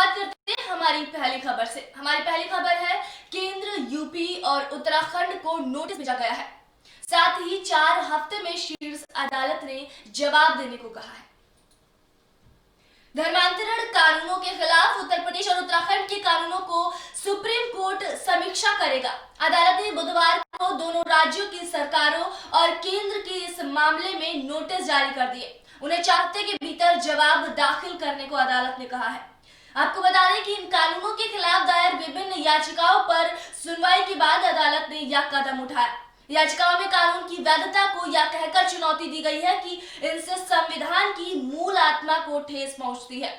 शुरुआत करते हैं हमारी पहली खबर से। हमारी पहली खबर है, केंद्र, यूपी और उत्तराखंड को नोटिस भेजा गया है। साथ ही 4 हफ्ते में शीर्ष अदालत ने जवाब देने को कहा है। धर्मांतरण कानूनों के खिलाफ उत्तर प्रदेश और उत्तराखंड के कानूनों को सुप्रीम कोर्ट समीक्षा करेगा। अदालत ने बुधवार को दोनों राज्यों की सरकारों और केंद्र के इस मामले में नोटिस जारी कर दिए। उन्हें 4 हफ्ते के भीतर जवाब दाखिल करने को अदालत ने कहा है। आपको बता दें कि इन कानूनों के खिलाफ दायर विभिन्न याचिकाओं पर सुनवाई के बाद अदालत ने यह कदम उठाया। याचिकाओं में कानून की वैधता को यह कहकर चुनौती दी गई है कि इनसे संविधान की मूल आत्मा को ठेस पहुंचती है।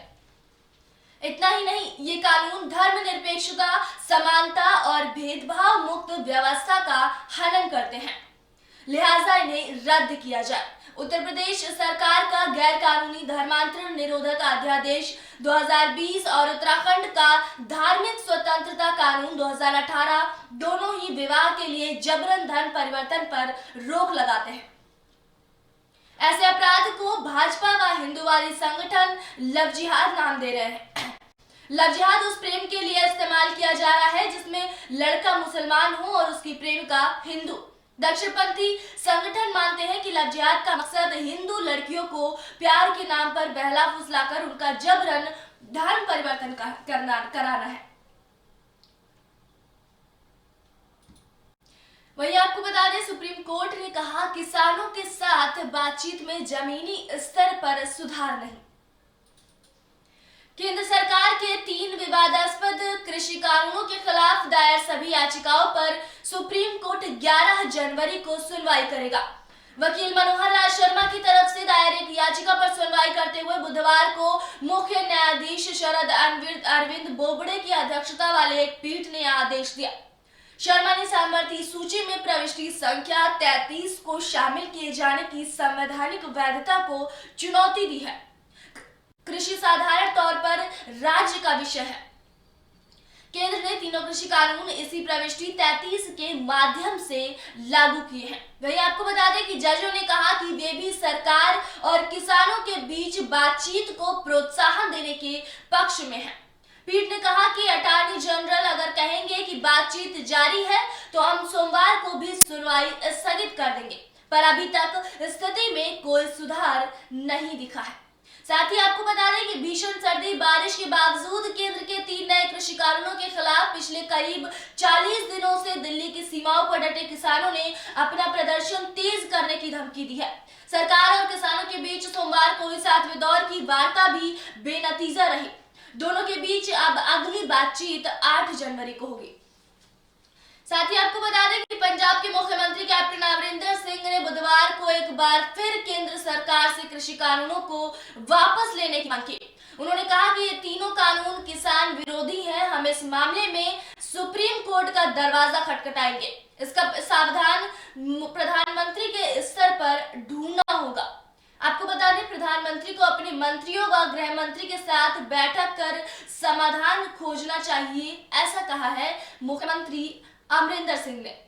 इतना ही नहीं, ये कानून धर्मनिरपेक्षता, समानता और भेदभाव मुक्त व्यवस्था का हनन करते हैं, लिहाजा इन्हें रद्द किया जाए। उत्तर प्रदेश सरकार का गैर कानूनी धर्मांतरण निरोधक अध्यादेश 2020 और उत्तराखंड का धार्मिक स्वतंत्रता कानून 2018 दोनों ही विवाह के लिए जबरन धर्म परिवर्तन पर रोक लगाते हैं। ऐसे अपराध को भाजपा व हिंदूवादी संगठन लव जिहाद नाम दे रहे हैं। लव जिहाद उस प्रेम के लिए इस्तेमाल किया जा रहा है जिसमें लड़का मुसलमान हो और उसकी प्रेमिका हिंदू। दक्षिणपंथी संगठन मानते हैं कि लव जिहाद का मकसद हिंदू लड़कियों को प्यार के नाम पर बहला फुसलाकर उनका जबरन धर्म परिवर्तन कराना है। वहीं आपको बता दें, सुप्रीम कोर्ट ने कहा, किसानों के साथ बातचीत में जमीनी स्तर पर सुधार नहीं। केंद्र सरकार के 3 विवादास्पद कृषि कानूनों के खिलाफ दायर सभी याचिकाओं पर सुप्रीम कोर्ट 11 जनवरी को सुनवाई करेगा। वकील मनोहर लाल शर्मा की तरफ से दायर एक याचिका पर सुनवाई करते हुए बुधवार को मुख्य न्यायाधीश शरद अरविंद बोबड़े की अध्यक्षता वाले एक पीठ ने आदेश दिया। शर्मा ने सामर्थ्य सूची में प्रविष्टि संख्या 33 को शामिल किए जाने की संवैधानिक वैधता को चुनौती दी है। कृषि साधारण तौर पर राज्य का विषय है। केंद्र ने तीनों कृषि कानून इसी प्रविष्टि 33 के माध्यम से लागू किए हैं। वहीं आपको बता दें कि जजों ने कहा कि वे भी सरकार और किसानों के बीच बातचीत को प्रोत्साहन देने के पक्ष में हैं। पीठ ने कहा कि अटॉर्नी जनरल अगर कहेंगे कि बातचीत जारी है तो हम सोमवार को भी सुनवाई स्थगित कर देंगे, पर अभी तक स्थिति में कोई सुधार नहीं दिखा है। साथ ही आपको बता दें कि भीषण सर्दी बारिश के बावजूद केंद्र के 3 नए कृषि कानूनों के खिलाफ पिछले करीब 40 दिनों से दिल्ली की सीमाओं पर डटे किसानों ने अपना प्रदर्शन तेज करने की धमकी दी है। सरकार और किसानों के बीच सोमवार को हुई 7वें दौर की वार्ता भी बेनतीजा रही। दोनों के बीच अब अगली बातचीत 8 जनवरी को होगी। साथ ही आपको बता दें कि पंजाब के मुख्यमंत्री कैप्टन अमरिंदर सिंह ने बुधवार को एक बार फिर केंद्र सरकार से कृषि कानूनों को वापस लेने की मांग की। उन्होंने कहा कि ये तीनों कानून किसान विरोधी हैं। हम इस मामले में सुप्रीम कोर्ट का दरवाजा खटखटाएंगे। इसका समाधान प्रधानमंत्री के स्तर पर ढूंढना होगा। आपको बता दें, प्रधानमंत्री को अपने मंत्रियों व गृह मंत्री के साथ बैठक कर समाधान खोजना चाहिए, ऐसा कहा है मुख्यमंत्री अमरिंदर सिंह ने।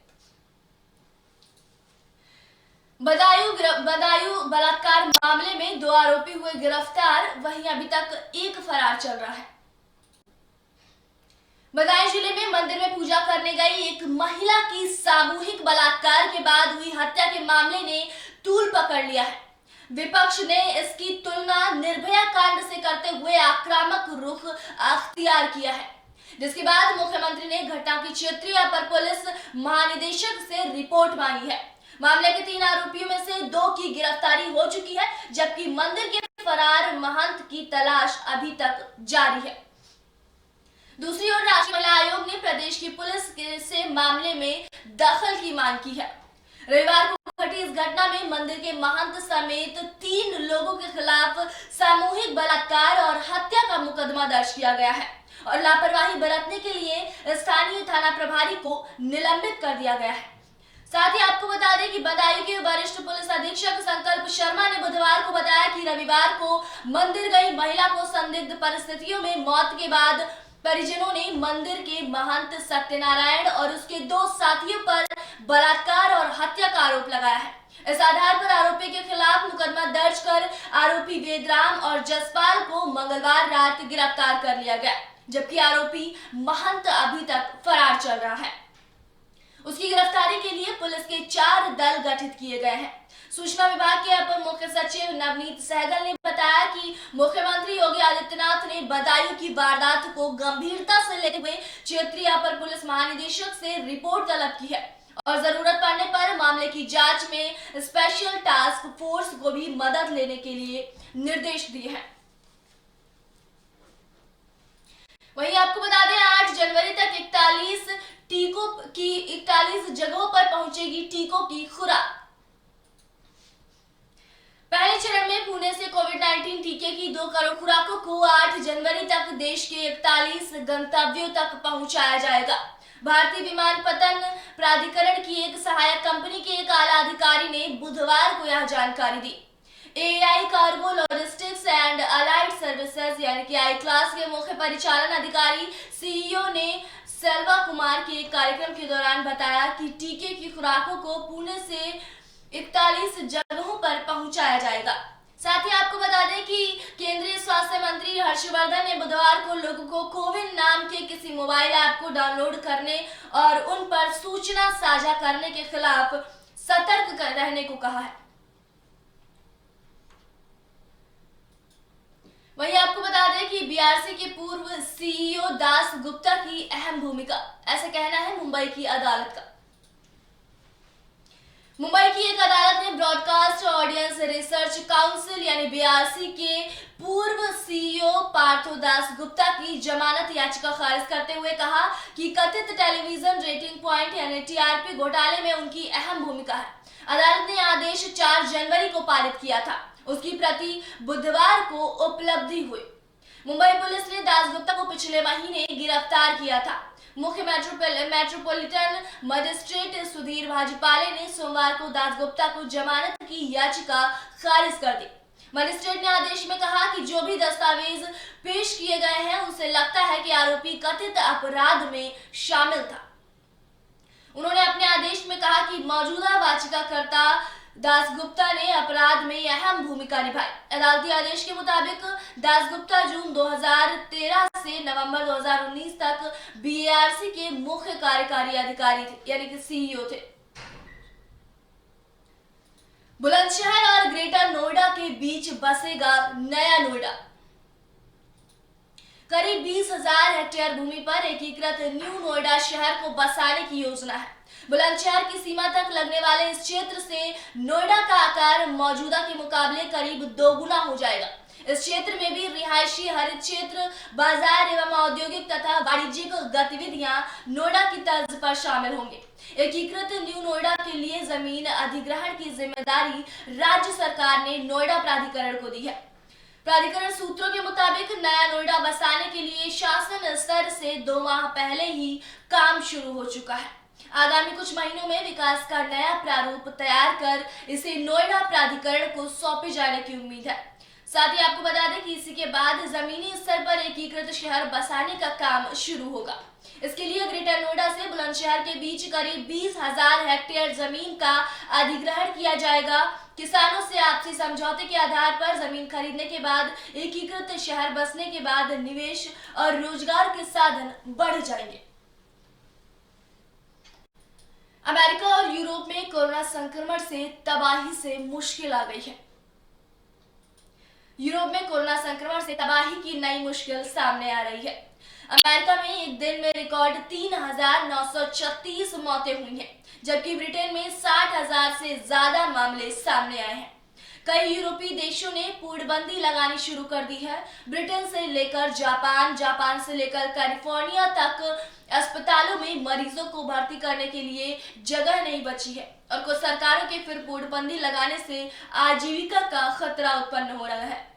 बदायूं बलात्कार मामले में 2 आरोपी हुए गिरफ्तार, वहीं अभी तक एक फरार चल रहा है। बदायूं जिले में मंदिर में पूजा करने गई एक महिला की सामूहिक बलात्कार के बाद हुई हत्या के मामले ने तूल पकड़ लिया है। विपक्ष ने इसकी तुलना निर्भया कांड से करते हुए आक्रामक रुख अख्तियार किया है, जिसके बाद मुख्यमंत्री ने घटना की क्षेत्रीय अपर पुलिस महानिदेशक से रिपोर्ट मांगी है। मामले के 3 आरोपियों में से 2 की गिरफ्तारी हो चुकी है, जबकि मंदिर के फरार महंत की तलाश अभी तक जारी है। दूसरी ओर राष्ट्रीय महिला आयोग ने प्रदेश की पुलिस से मामले में दखल की मांग की है। रविवार को घटी इस घटना में मंदिर के महंत समेत 3 लोगों के खिलाफ सामूहिक बलात्कार और हत्या का मुकदमा दर्ज किया गया है और लापरवाही बरतने के लिए स्थानीय थाना प्रभारी को निलंबित कर दिया गया है। साथ ही आपको बता दें कि बदायूं के वरिष्ठ पुलिस अधीक्षक संकल्प शर्मा ने बुधवार को बताया कि रविवार को मंदिर गई महिला को संदिग्ध परिस्थितियों में मौत के बाद परिजनों ने मंदिर के महंत सत्यनारायण और उसके 2 साथियों पर बलात्कार और हत्या का आरोप लगाया है। इस आधार पर आरोपी के खिलाफ मुकदमा दर्ज कर आरोपी वेदराम और जसपाल को मंगलवार रात गिरफ्तार कर लिया गया, जबकि आरोपी महंत अभी तक फरार चल रहा है। उसकी गिरफ्तारी के लिए पुलिस के 4 दल गठित किए गए हैं। सूचना विभाग के अपर मुख्य सचिव नवनीत सहगल ने बताया कि मुख्यमंत्री योगी आदित्यनाथ ने बदायूं की वारदात को गंभीरता से लेते हुए क्षेत्रीय अपर पुलिस महानिदेशक से रिपोर्ट तलब की है और जरूरत पड़ने पर मामले की जांच में स्पेशल टास्क फोर्स को भी मदद लेने के लिए निर्देश दिए हैं। वहीं आपको बता दें 8 जनवरी तक 41 जगहों पर पहुंचेगी टीकों की खुराक। पहले चरण में पुणे से कोविड-19 टीके की 2 करोड़ खुराकों को 8 जनवरी तक देश के 41 गंतव्यों तक पहुंचाया जाएगा। भारतीय विमानपत्तन प्राधिकरण की एक सहायक कंपनी के एक आला अधिकारी ने बुधवार को यह जानकारी दी। AI cargo logistics and allied services यानी कि आई क्लास के मुख्य परिचालन अधिकारी सीईओ ने सेल्वा कुमार के एक कार्यक्रम के दौरान बताया कि टीके की खुराकों को पुणे से 41 जगहों पर पहुंचाया जाएगा। साथ ही आपको बता दें कि केंद्रीय स्वास्थ्य मंत्री हर्षवर्धन ने बुधवार को लोगों को कोविन नाम के किसी मोबाइल ऐप को डाउनलोड करने और उन पर सूचना साझा करने के खिलाफ सतर्क रहने को कहा है। वहीं आपको बता दें कि बीआरसी के पूर्व सीईओ दास गुप्ता की अहम भूमिका, ऐसा कहना है मुंबई की अदालत का। मुंबई की एक अदालत ने ब्रॉडकास्ट ऑडियंस रिसर्च काउंसिल यानी बीआरसी के पूर्व सीईओ पार्थो दास गुप्ता की जमानत याचिका खारिज करते हुए कहा कि कथित टेलीविजन रेटिंग पॉइंट यानी टीआरपी घोटाले में उनकी अहम भूमिका है। अदालत ने आदेश 4 जनवरी को पारित किया था। उसकी प्रति बुधवार को उपलब्धि हुई। मुंबई पुलिस ने दास गुप्ता को पिछले महीने गिरफ्तार किया था। मुख्य मेट्रोपॉलिटन मजिस्ट्रेट सुधीर भाजीपाले ने सोमवार को दास गुप्ता को जमानत की याचिका खारिज कर दी। मजिस्ट्रेट ने आदेश में कहा कि जो भी दस्तावेज पेश किए गए हैं उनसे लगता है कि आरोपी कथित अपराध में शामिल था। उन्होंने अपने आदेश में कहा कि मौजूदा याचिकाकर्ता दास गुप्ता ने अपराध में अहम भूमिका निभाई। अदालती आदेश के मुताबिक दास गुप्ता जून 2013 से नवंबर 2019 तक बीआरसी के मुख्य कार्यकारी अधिकारी थे यानी कि सीईओ थे। बुलंदशहर और ग्रेटर नोएडा के बीच बसेगा नया नोएडा। करीब 20,000 हेक्टेयर भूमि पर एकीकृत न्यू नोएडा शहर को बसाने की योजना है। बुलंदशहर की सीमा तक लगने वाले इस क्षेत्र से नोएडा का आकार मौजूदा के मुकाबले करीब 2 गुना हो जाएगा। इस क्षेत्र में भी रिहायशी हरित क्षेत्र, बाजार एवं औद्योगिक तथा वाणिज्यिक गतिविधियां नोएडा की तर्ज पर शामिल होंगे। एकीकृत न्यू नोएडा के लिए जमीन अधिग्रहण की जिम्मेदारी राज्य सरकार ने नोएडा प्राधिकरण को दी है। प्राधिकरण सूत्रों के मुताबिक नया नोएडा बसाने के लिए शासन स्तर से 2 माह पहले ही काम शुरू हो चुका है। आगामी कुछ महीनों में विकास का नया प्रारूप तैयार कर इसे नोएडा प्राधिकरण को सौंपे जाने की उम्मीद है। साथ ही आपको बता दें कि इसी के बाद जमीनी स्तर पर एकीकृत शहर बसाने का काम शुरू होगा। इसके लिए ग्रेटर नोएडा से बुलंदशहर के बीच करीब 20,000 हेक्टेयर जमीन का अधिग्रहण किया जाएगा। किसानों से आपसी समझौते के आधार पर जमीन खरीदने के बाद एकीकृत शहर बसने के बाद निवेश और रोजगार के साधन बढ़ जाएंगे। अमेरिका और यूरोप में कोरोना संक्रमण से तबाही से मुश्किल आ गई है। यूरोप में कोरोना संक्रमण से तबाही की नई मुश्किल सामने आ रही है। अमेरिका में एक दिन में रिकॉर्ड 3,936 मौतें हुई हैं, जबकि ब्रिटेन में 60,000 से ज्यादा मामले सामने आए हैं। कई यूरोपीय देशों ने पूर्णबंदी लगानी शुरू कर दी है। ब्रिटेन से लेकर जापान से लेकर कैलिफोर्निया तक अस्पतालों में मरीजों को भर्ती करने के लिए जगह नहीं बची है और कुछ सरकारों के फिर पूर्णबंदी लगाने से आजीविका का खतरा उत्पन्न हो रहा है।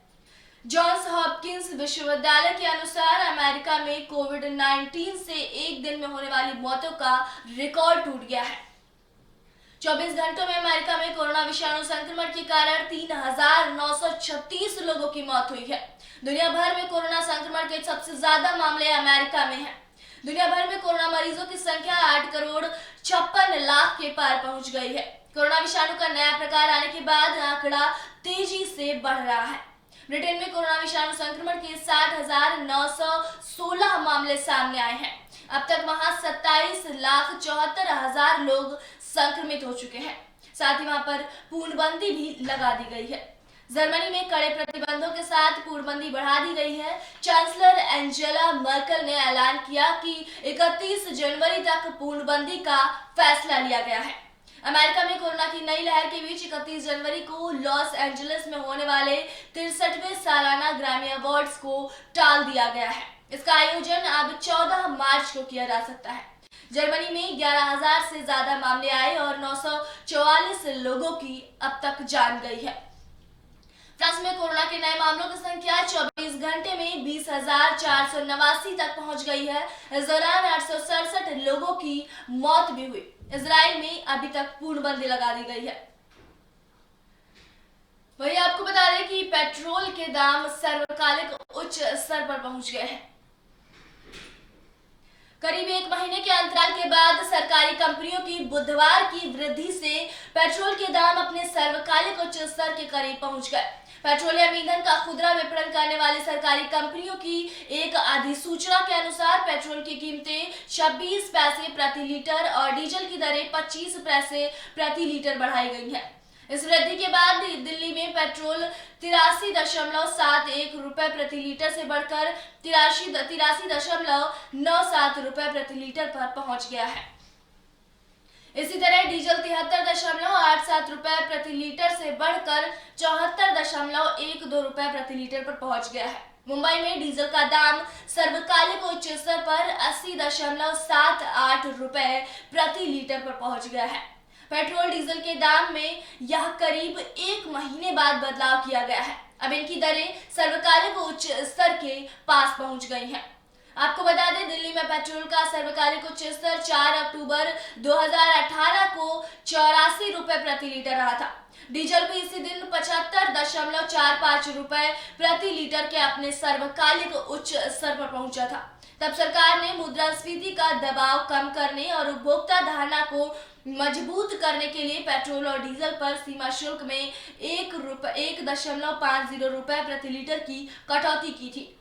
जॉन्स हॉपकिंस विश्वविद्यालय के अनुसार अमेरिका में कोविड-19 से एक दिन में होने वाली मौतों का रिकॉर्ड टूट गया है। 24 घंटों में अमेरिका में कोरोना विषाणु संक्रमण के कारण 3,936 लोगों की मौत हुई है। दुनिया भर में कोरोना संक्रमण के सबसे ज्यादा मामले अमेरिका में हैं। दुनिया भर में कोरोना मरीजों की संख्या 8 करोड़ 56 लाख के पार पहुंच गई है। कोरोना विषाणु का नया प्रकार आने के बाद आंकड़ा तेजी से बढ़ रहा है। ब्रिटेन में कोरोना विषाणु संक्रमण के 60,916 मामले सामने आए हैं। अब तक वहां 27,74,000 लोग संक्रमित हो चुके हैं। साथ ही वहां पर पूर्णबंदी भी लगा दी गई है। जर्मनी में कड़े प्रतिबंधों के साथ पूर्णबंदी बढ़ा दी गई है। चांसलर एंजेला मर्केल ने ऐलान किया कि 31 जनवरी तक पूर्णबंदी का फैसला लिया गया है। अमेरिका में कोरोना की नई लहर के बीच 31 जनवरी को लॉस एंजलिस में होने वाले 63वें सालाना ग्रैमी अवार्ड्स को टाल दिया गया है। इसका आयोजन अब 14 मार्च को किया जा सकता है। जर्मनी में 11,000 से ज्यादा मामले आए और 944 लोगों की अब तक जान गई है। फ्रांस में कोरोना के नए मामलों की संख्या 24 घंटे में 20,489 तक पहुंच गई है। इस दौरान 867 लोगों की मौत भी हुई। इजराइल में अभी तक पूर्णबंदी लगा दी गई है। वही आपको बता दें कि पेट्रोल के दाम सर्वकालिक उच्च स्तर पर पहुंच गए हैं। करीब 1 महीने के अंतराल के बाद सरकारी कंपनियों की बुधवार की वृद्धि से पेट्रोल के दाम अपने सर्वकालिक उच्च स्तर के करीब पहुंच गए। पेट्रोलियम ईंधन का खुदरा विपणन करने वाली सरकारी कंपनियों की एक अधिसूचना के अनुसार पेट्रोल की कीमतें 26 पैसे प्रति लीटर और डीजल की दरें 25 पैसे प्रति लीटर बढ़ाई गई हैं। इस वृद्धि के बाद दिल्ली में पेट्रोल 83.71 रुपए प्रति लीटर से बढ़कर 83.97 रुपए प्रति लीटर पर पहुंच गया है। इसी तरह डीजल 73.87 रुपए प्रति लीटर से बढ़कर 74.12 रुपए प्रति लीटर पर पहुंच गया है। मुंबई में डीजल का दाम सर्वकालिक उच्च स्तर पर 80.78 रुपए प्रति लीटर पर पहुंच गया है। पेट्रोल डीजल के दाम में यह करीब 1 महीने बाद बदलाव किया गया है। अब इनकी दरें सर्वकालिक उच्च स्तर के पास पहुंच गई हैं। आपको बता दें, दिल्ली में पेट्रोल का सर्वकालिक उच्च स्तर 4 अक्टूबर 2018 को 84 रुपए प्रति लीटर रहा था। डीजल भी इसी दिन 75.45 रुपए प्रति लीटर के अपने सर्वकालिक उच्च स्तर पर पहुंचा था। तब सरकार ने मुद्रास्फीति का दबाव कम करने और उपभोक्ता धारणा को मजबूत करने के लिए पेट्रोल और डीजल पर सीमा शुल्क में 1.50 रुपए प्रति लीटर की कटौती की थी।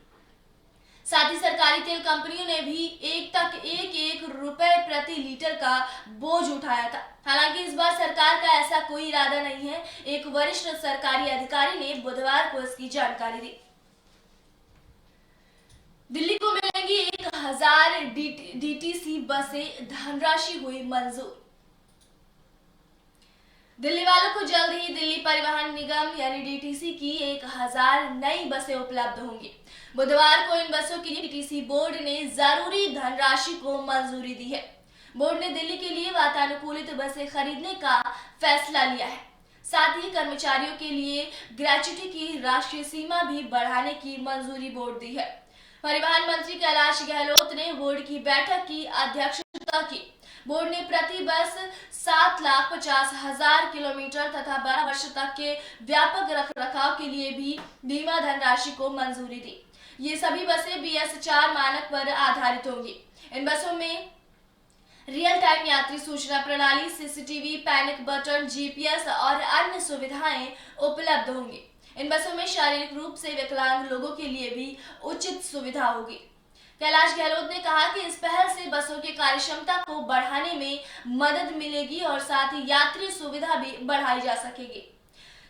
साथ ही सरकारी तेल कंपनियों ने भी 1 रुपए प्रति लीटर का बोझ उठाया था। हालांकि इस बार सरकार का ऐसा कोई इरादा नहीं है। एक वरिष्ठ सरकारी अधिकारी ने बुधवार को इसकी जानकारी दी। दिल्ली को मिलेंगी 1000 डीटीसी बसें, धनराशि हुई मंजूर। दिल्ली वालों को जल्द ही दिल्ली परिवहन निगम यानी डीटीसी की 1000 नई बसें उपलब्ध होंगी। बुधवार को इन बसों के लिए डीटीसी बोर्ड ने जरूरी धनराशि को मंजूरी दी है। बोर्ड ने दिल्ली के लिए वातानुकूलित बसें खरीदने का फैसला लिया है। साथ ही कर्मचारियों के लिए ग्रेच्युटी की राष्ट्रीय सीमा भी बढ़ाने की मंजूरी बोर्ड दी है। परिवहन मंत्री कैलाश गहलोत ने बोर्ड की बैठक की अध्यक्षता की। बोर्ड ने प्रति बस 7,50,000 किलोमीटर तथा 12 वर्ष तक के व्यापक रखरखाव के लिए भी बीमा धनराशि को मंजूरी दी। ये सभी बसें BS4 मानक पर आधारित होंगी। इन बसों में रियल टाइम यात्री सूचना प्रणाली, सीसीटीवी, पैनिक बटन, GPS और अन्य सुविधाएं उपलब्ध होंगी। इन बसों में शारीरिक रूप से विकलांग लोगों के लिए भी उचित सुविधा होगी। कैलाश गहलोत ने कहा कि इस पहल से बसों की कार्यक्षमता को बढ़ाने में मदद मिलेगी और साथ ही यात्री सुविधा भी बढ़ाई जा सकेगी।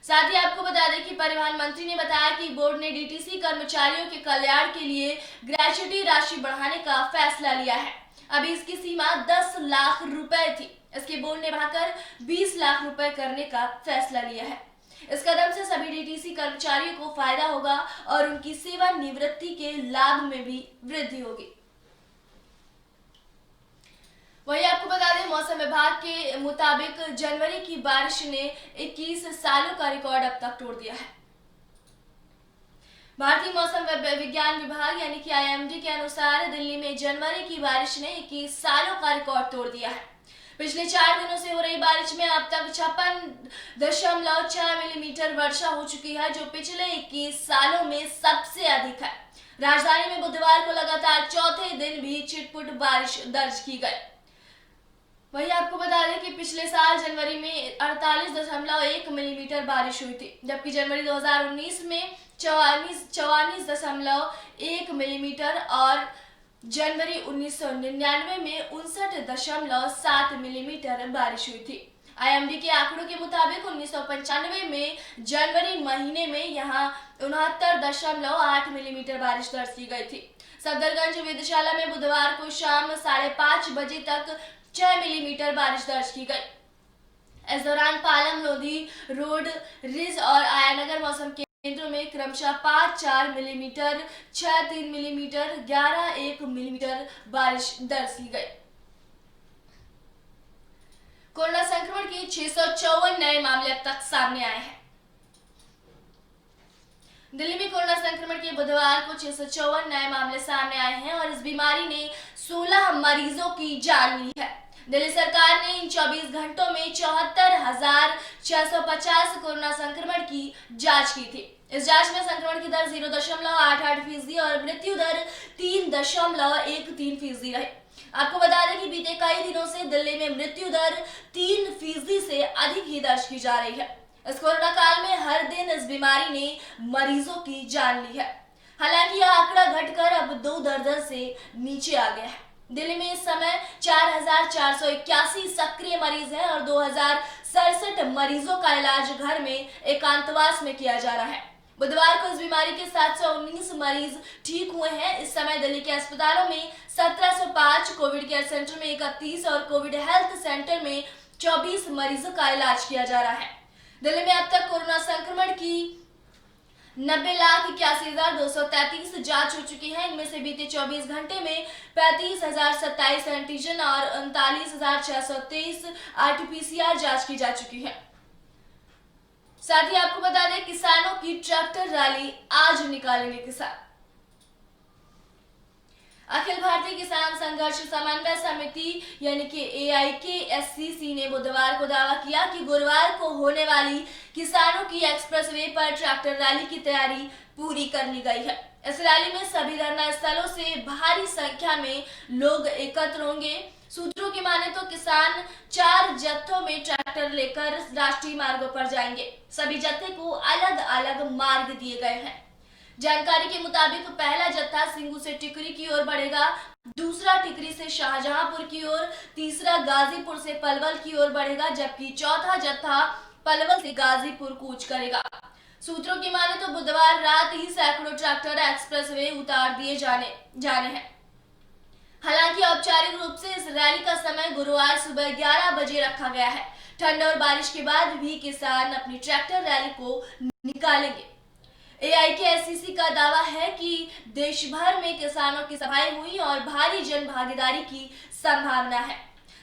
साथ ही आपको बता दें कि परिवहन मंत्री ने बताया कि बोर्ड ने डीटीसी कर्मचारियों के कल्याण के लिए ग्रेच्युटी राशि बढ़ाने का फैसला लिया है। अभी इसकी सीमा 10 लाख रुपए थी। इसके बोर्ड ने बढ़ाकर 20 लाख रुपए करने का फैसला लिया है। इस कदम से सभी डीटीसी कर्मचारियों को फायदा होगा और उनकी सेवानिवृत्ति के लाभ में भी वृद्धि होगी। वही आपको बता दें, मौसम विभाग के मुताबिक जनवरी की बारिश ने 21 सालों का रिकॉर्ड अब तक तोड़ दिया है। भारतीय मौसम विज्ञान विभाग यानी कि IMD के अनुसार दिल्ली में जनवरी की बारिश ने 21 सालों का रिकॉर्ड तोड़ दिया है। पिछले 4 दिनों से हो रही बारिश में अब तक 56.6 मिलीमीटर वर्षा हो चुकी है, जो पिछले 21 सालों में सबसे अधिक है। राजधानी में बुधवार को लगातार चौथे दिन भी छिटपुट बारिश दर्ज की गई। वहीं आपको बता दें कि पिछले साल जनवरी में 48.1 मिलीमीटर बारिश हुई थी, जबकि जनवरी 2019 में 44.1 मिलीमीटर और जनवरी 1999 में 59.7 मिलीमीटर बारिश हुई थी। आईएमडी के आंकड़ों के मुताबिक 1995 में जनवरी महीने में यहां 69.8 मिलीमीटर बारिश दर्ज की गई थी। सफदरगंज वेधशाला में बुधवार को शाम 5:30 बजे तक 6 मिलीमीटर बारिश दर्ज की गई। इस दौरान पालम, लोधी, रोड, रिज और आयानगर मौसम केंद्रों में क्रमशः 5-4 मिलीमीटर, 6-3 मिलीमीटर, 11-1 मिलीमीटर बारिश दर्ज की गई। कोरोना संक्रमण के 654 नए मामले अब तक सामने आए हैं। दिल्ली में कोरोना संक्रमण के बुधवार को 654 नए मामले सामने आए हैं और इस बीमारी ने 16 मरीजों की जान ली है। दिल्ली सरकार ने इन 24 घंटों में 74,650 कोरोना संक्रमण की जांच की थी। इस जांच में संक्रमण की दर 0.88% और मृत्यु दर 3.13% रही। आपको बता दें कि बीते कई दिनों से दिल्ली में मृत्यु दर 3% से अधिक ही दर्ज की जा रही है। इस कोरोना काल में हर दिन इस बीमारी ने मरीजों की जान ली है। हालांकि यह आंकड़ा घटकर अब 2 दर्जन से नीचे आ गया है। दिल्ली में इस समय 4,481 सक्रिय मरीज हैं और 2,067 मरीजों का इलाज घर में एकांतवास में किया जा रहा है। बुधवार को इस बीमारी के 719 मरीज ठीक हुए हैं। इस समय दिल्ली के अस्पतालों में 1705, कोविड केयर सेंटर में 31 और कोविड हेल्थ सेंटर में 24 मरीजों का इलाज किया जा रहा है। दिल्ली में अब तक कोरोना संक्रमण की 90,81,233 जांच हो चुकी है। इनमें से बीते 24 घंटे में 35,027 एंटीजन और 39,623 आरटीपीसीआर जांच की जा चुकी है। साथ ही आपको बता दें, किसानों की ट्रैक्टर रैली आज निकालेंगे किसान। अखिल भारतीय किसान संघर्ष समन्वय समिति यानी कि AIKSCC ने बुधवार को दावा किया कि गुरुवार को होने वाली किसानों की एक्सप्रेसवे पर ट्रैक्टर रैली की तैयारी पूरी कर ली गई है। इस रैली में सभी धरना स्थलों से भारी संख्या में लोग एकत्र होंगे। सूत्रों की माने तो किसान 4 जत्थों में ट्रैक्टर लेकर राष्ट्रीय मार्गों पर जाएंगे। सभी जत्थे को अलग अलग मार्ग दिए गए हैं। जानकारी के मुताबिक पहला जत्था सिंगू से टिकरी की ओर बढ़ेगा, दूसरा टिकरी से शाहजहांपुर की ओर, तीसरा गाजीपुर से पलवल की ओर बढ़ेगा, जबकि चौथा जत्था पलवल से गाजीपुर कूच करेगा। सूत्रों की माने तो बुधवार रात ही सैकड़ों ट्रैक्टर एक्सप्रेसवे उतार दिए जाने हैं। हालांकि औपचारिक रूप से इस रैली का समय गुरुवार सुबह 11 बजे रखा गया है। ठंड और बारिश के बाद भी किसान अपनी ट्रैक्टर रैली को निकालेंगे। AIKSCC का दावा है कि देश भर में किसानों की सभाएं हुई और भारी जन भागीदारी की संभावना है।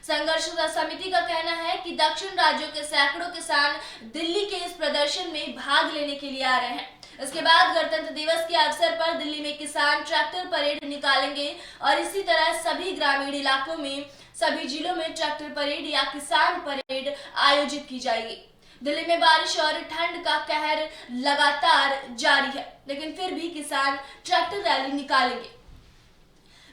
संघर्ष समिति का कहना है कि दक्षिण राज्यों के सैकड़ों किसान दिल्ली के इस प्रदर्शन में भाग लेने के लिए आ रहे हैं। इसके बाद गणतंत्र दिवस के अवसर पर दिल्ली में किसान ट्रैक्टर परेड निकालेंगे और इसी तरह सभी ग्रामीण इलाकों में सभी जिलों में ट्रैक्टर परेड या किसान परेड आयोजित की जाएगी। दिल्ली में बारिश और ठंड का कहर लगातार जारी है, लेकिन फिर भी किसान ट्रैक्टर रैली निकालेंगे।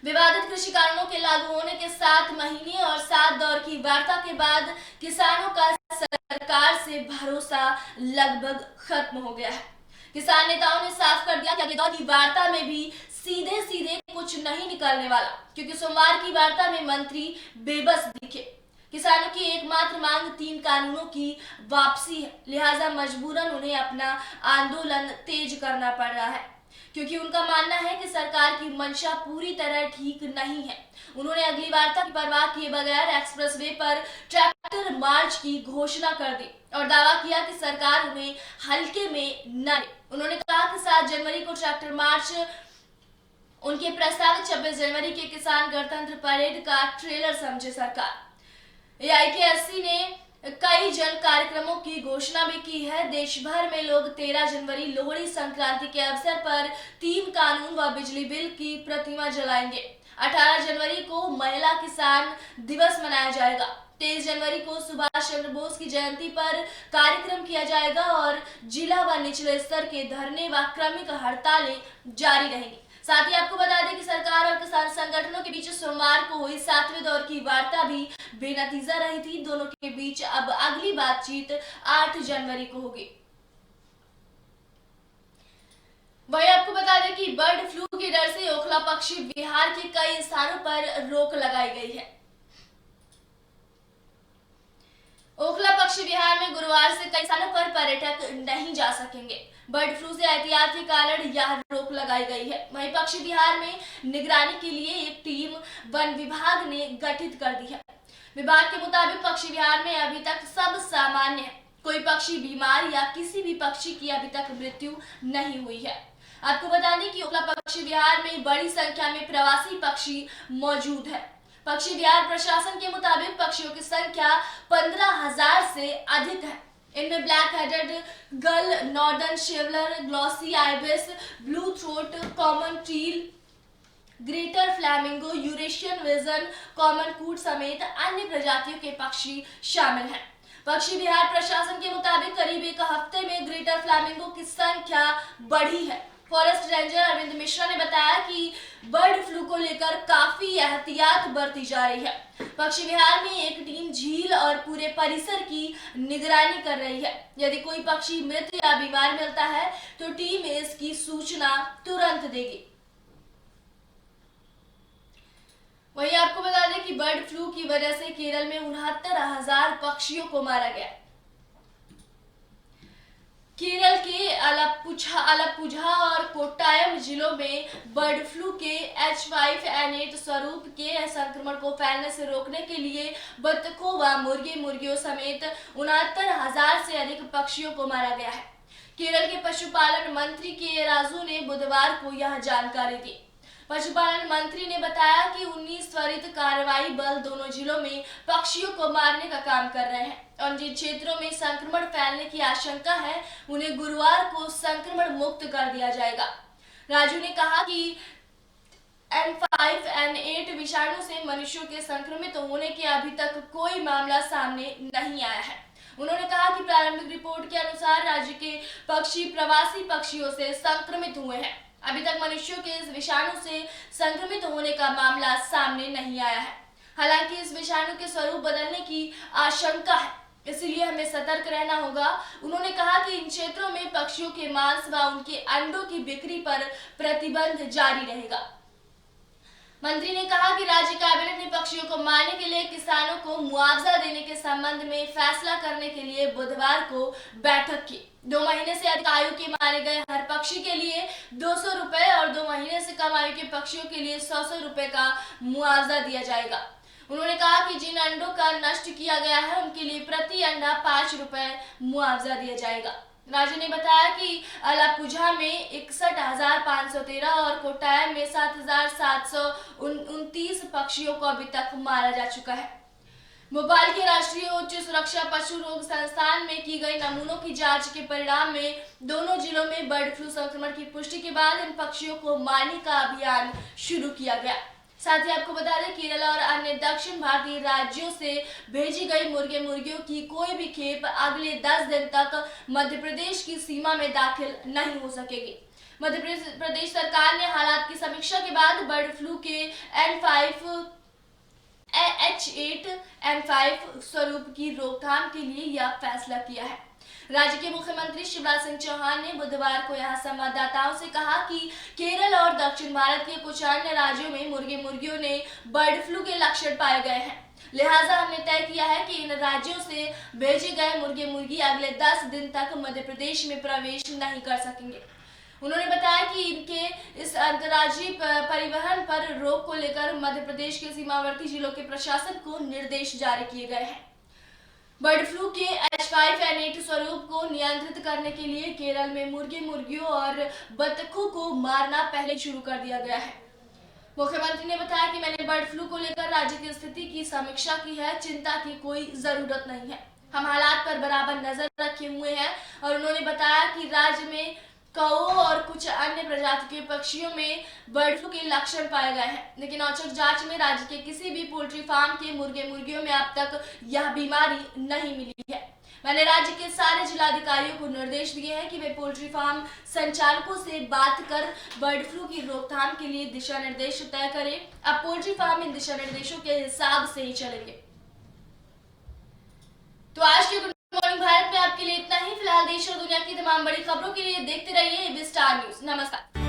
विवादित कृषि कानूनों के लागू होने के 7 महीने और 7 दौर की वार्ता के बाद किसानों का सरकार से भरोसा लगभग खत्म हो गया है। किसान नेताओं ने साफ कर दिया कि अगले दौर की वार्ता में भी सीधे कुछ नहीं निकलने वाला, क्योंकि सोमवार की वार्ता में मंत्री बेबस दिखे। किसानों की एकमात्र मांग 3 कानूनों की वापसी है, लिहाजा मजबूरन उन्हें अपना आंदोलन तेज करना पड़ रहा है, क्योंकि उनका मानना है कि सरकार की मंशा पूरी तरह ठीक नहीं है। उन्होंने अगली वार्ता की परवाह किए बगैर एक्सप्रेसवे पर ट्रैक्टर मार्च की घोषणा कर दी और दावा किया कि सरकार उन्हें हल्के में न ले। उन्होंने कहा कि 7 जनवरी को ट्रैक्टर मार्च उनके प्रस्तावित 26 जनवरी के किसान गणतंत्र परेड का ट्रेलर समझे सरकार। AIKSCC ने कई जन कार्यक्रमों की घोषणा भी की है। देश भर में लोग 13 जनवरी लोहड़ी संक्रांति के अवसर पर 3 कानून व बिजली बिल की प्रतिमा जलाएंगे। 18 जनवरी को महिला किसान दिवस मनाया जाएगा। 23 जनवरी को सुभाष चंद्र बोस की जयंती पर कार्यक्रम किया जाएगा और जिला व निचले स्तर के धरने व क्रमिक हड़तालें जारी रहेंगी। साथ ही आपको बता दें कि सरकार और किसान संगठनों के बीच सोमवार को हुई 7वें दौर की वार्ता भी बेनतीजा रही थी। दोनों के बीच अब अगली बातचीत 8 जनवरी को होगी। वही आपको बता दें कि बर्ड फ्लू के डर से ओखला पक्षी बिहार के कई स्थानों पर रोक लगाई गई है। ओखला पक्षी विहार में गुरुवार से कई स्थानों पर पर्यटक नहीं जा सकेंगे। बर्ड फ्लू से एहतियात के कारण यह रोक लगाई गई है। वहीं पक्षी विहार में निगरानी के लिए एक टीम वन विभाग ने गठित कर दी है। विभाग के मुताबिक पक्षी विहार में अभी तक सब सामान्य है। कोई पक्षी बीमार या किसी भी पक्षी की अभी तक मृत्यु नहीं हुई है। आपको बता दें कि ओखला पक्षी विहार में बड़ी संख्या में प्रवासी पक्षी मौजूद है। पक्षी विहार प्रशासन के मुताबिक पक्षियों की संख्या 15,000 से अधिक है। इनमें black headed gull, northern shoveler, glossy ibis, blue throat, common teal, greater flamingo, Eurasian wigeon, common coot समेत अन्य प्रजातियों के पक्षी शामिल हैं। पक्षी विहार प्रशासन के मुताबिक करीब एक हफ्ते में ग्रेटर फ्लैमिंगो की संख्या बढ़ी है। फॉरेस्ट रेंजर अरविंद मिश्रा ने बताया कि बर्ड फ्लू को लेकर काफी एहतियात बरती जा रही है। पक्षी विहार में एक टीम झील और पूरे परिसर की निगरानी कर रही है। यदि कोई पक्षी मृत या बीमार मिलता है तो टीम इसकी सूचना तुरंत देगी। वहीं आपको बता दें कि बर्ड फ्लू की वजह से केरल में 69,000 पक्षियों को मारा गया। केरल के आलप्पुझा और कोट्टायम जिलों में बर्ड फ्लू के H5N8 स्वरूप के संक्रमण को फैलने से रोकने के लिए बत्तखों व मुर्गियों समेत 69,000 से अधिक पक्षियों को मारा गया है। केरल के पशुपालन मंत्री के राजू ने बुधवार को यह जानकारी दी। पशुपालन मंत्री ने बताया कि 19 त्वरित कार्रवाई बल दोनों जिलों में पक्षियों को मारने का काम कर रहे हैं और जिन क्षेत्रों में संक्रमण फैलने की आशंका है उन्हें गुरुवार को संक्रमण मुक्त कर दिया जाएगा। राजू ने कहा कि N5N8 विषाणु से मनुष्यों के संक्रमित होने के अभी तक कोई मामला सामने नहीं आया है। उन्होंने कहा कि प्रारंभिक रिपोर्ट के अनुसार राज्य के पक्षी प्रवासी पक्षियों से संक्रमित हुए हैं। अभी तक मनुष्यों के इस विषाणु से संक्रमित होने का मामला सामने नहीं आया है। हालांकि इस विषाणु के स्वरूप बदलने की आशंका है, इसलिए हमें सतर्क रहना होगा। उन्होंने कहा कि इन क्षेत्रों में पक्षियों के मांस व उनके अंडों की बिक्री पर प्रतिबंध जारी रहेगा। मंत्री ने कहा कि राज्य कैबिनेट ने पक्षियों को मारने के लिए किसानों को मुआवजा देने के संबंध में फैसला करने के लिए बुधवार को बैठक की। 2 महीने से अधिक आयु के मारे गए हर पक्षी के लिए 200 रुपए और 2 महीने से कम आयु के पक्षियों के लिए 100 रुपए का मुआवजा दिया जाएगा। उन्होंने कहा कि जिन अंडों का नष्ट किया गया है उनके लिए प्रति अंडा 5 रुपए मुआवजा दिया जाएगा। राज्य ने बताया कि आलप्पुझा में 61,513 और कोट्टायम में 7,729 पक्षियों को अभी तक मारा जा चुका है। भोपाल के राष्ट्रीय उच्च सुरक्षा पशु रोग संस्थान में की गई नमूनों की जांच के परिणाम में दोनों जिलों में बर्ड फ्लू संक्रमण की पुष्टि के बाद इन पक्षियों को मारने का अभियान शुरू किया गया। साथ ही आपको बता दें केरल और अन्य दक्षिण भारतीय राज्यों से भेजी गई मुर्गियों की कोई भी खेप अगले 10 दिन तक मध्य प्रदेश की सीमा में दाखिल नहीं हो सकेगी। मध्य प्रदेश सरकार ने हालात की समीक्षा के बाद बर्ड फ्लू के H8N5 स्वरूप की रोकथाम के लिए यह फैसला किया है। राज्य के मुख्यमंत्री शिवराज सिंह चौहान ने बुधवार को यहां संवाददाताओं से कहा कि केरल और दक्षिण भारत के कुछ अन्य राज्यों में मुर्गियों ने बर्ड फ्लू के लक्षण पाए गए हैं। लिहाजा हमने तय किया है कि इन राज्यों से भेजे गए मुर्गी अगले 10 दिन तक मध्य प्रदेश में प्रवेश नहीं कर सकेंगे। उन्होंने बताया कि इनके इस अंतर्राज्यीय परिवहन पर रोक को लेकर मध्य प्रदेश के सीमावर्ती जिलों के प्रशासन को निर्देश जारी किए गए हैं। बर्ड फ्लू के H5N8 स्वरूप को नियंत्रित करने के लिए केरल में मुर्गियों और बत्तखों को मारना पहले शुरू कर दिया गया है। मुख्यमंत्री ने बताया कि मैंने बर्ड फ्लू को लेकर राज्य की स्थिति की समीक्षा की है, चिंता की कोई जरूरत नहीं है। हम हालात पर बराबर नजर रखे हुए हैं और उन्होंने बताया कि राज्य में कौओं और कुछ अन्य प्रजाति के पक्षियों में बर्ड फ्लू के लक्षण पाए गए हैं, लेकिन औचक जांच में राज्य के किसी भी पोल्ट्री फार्म के मुर्गे मुर्गियों में अब तक यह बीमारी नहीं मिली है। मैंने राज्य के सारे जिलाधिकारियों को निर्देश दिए हैं कि वे पोल्ट्री फार्म संचालकों से बात कर बर्ड फ्लू की रोकथाम के लिए दिशा निर्देश तय करें। अब पोल्ट्री फार्म इन दिशा निर्देशों के हिसाब से ही चलेंगे। तो आज के गुड मॉर्निंग भारत में आपके लिए इतना ही। फिलहाल देश और दुनिया की तमाम बड़ी खबरों के लिए देखते रहिए एबी स्टार न्यूज। नमस्कार।